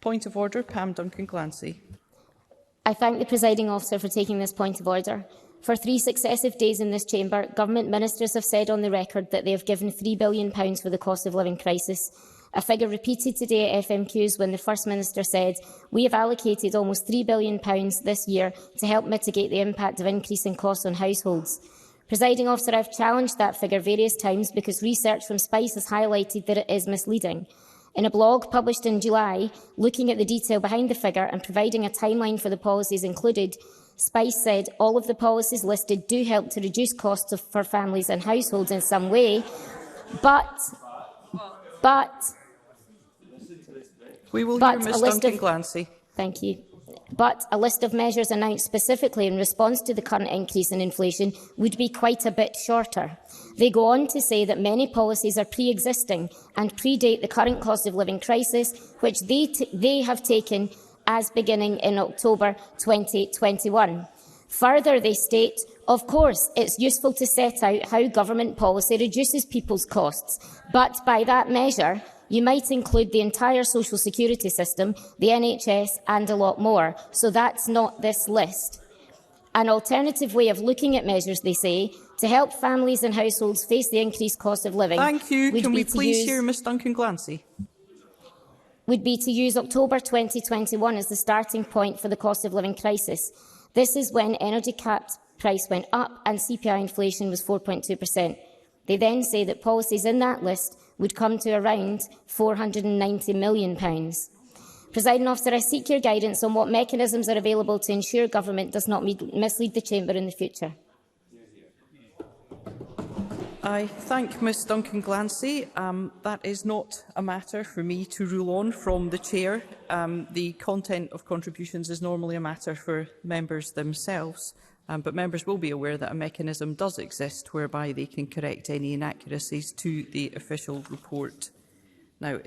Point of order, Pam Duncan-Glancy. I thank the presiding officer for taking this point of order. For 3 successive days in this chamber, government ministers have said on the record that they have given £3 billion for the cost of living crisis, a figure repeated today at FMQs when the First Minister said, "We have allocated almost £3 billion this year to help mitigate the impact of increasing costs on households." Presiding officer, I have challenged that figure various times because research from Spice has highlighted that it is misleading. In a blog published in July, looking at the detail behind the figure and providing a timeline for the policies included, Spice said all of the policies listed do help to reduce costs for families and households in some way, but we will hear Ms Duncan-Glancy. Thank you. But a list of measures announced specifically in response to the current increase in inflation would be quite a bit shorter. They go on to say that many policies are pre-existing and predate the current cost of living crisis, which they have taken as beginning in October 2021. Further, they state, of course, it's useful to set out how government policy reduces people's costs, but by that measure, you might include the entire social security system, the NHS and a lot more. So that's not this list. An alternative way of looking at measures, they say, to help families and households face the increased cost of living. Thank you. Can we please hear Ms Duncan-Glancy? Would be to use October 2021 as the starting point for the cost of living crisis. This is when energy capped price went up and CPI inflation was 4.2%. They then say that policies in that list would come to around £490 million. Presiding officer, I seek your guidance on what mechanisms are available to ensure government does not mislead the chamber in the future. I thank Ms Duncan-Glancy. That is not a matter for me to rule on from the chair. The content of contributions is normally a matter for members themselves. But members will be aware that a mechanism does exist whereby they can correct any inaccuracies to the official report. Now,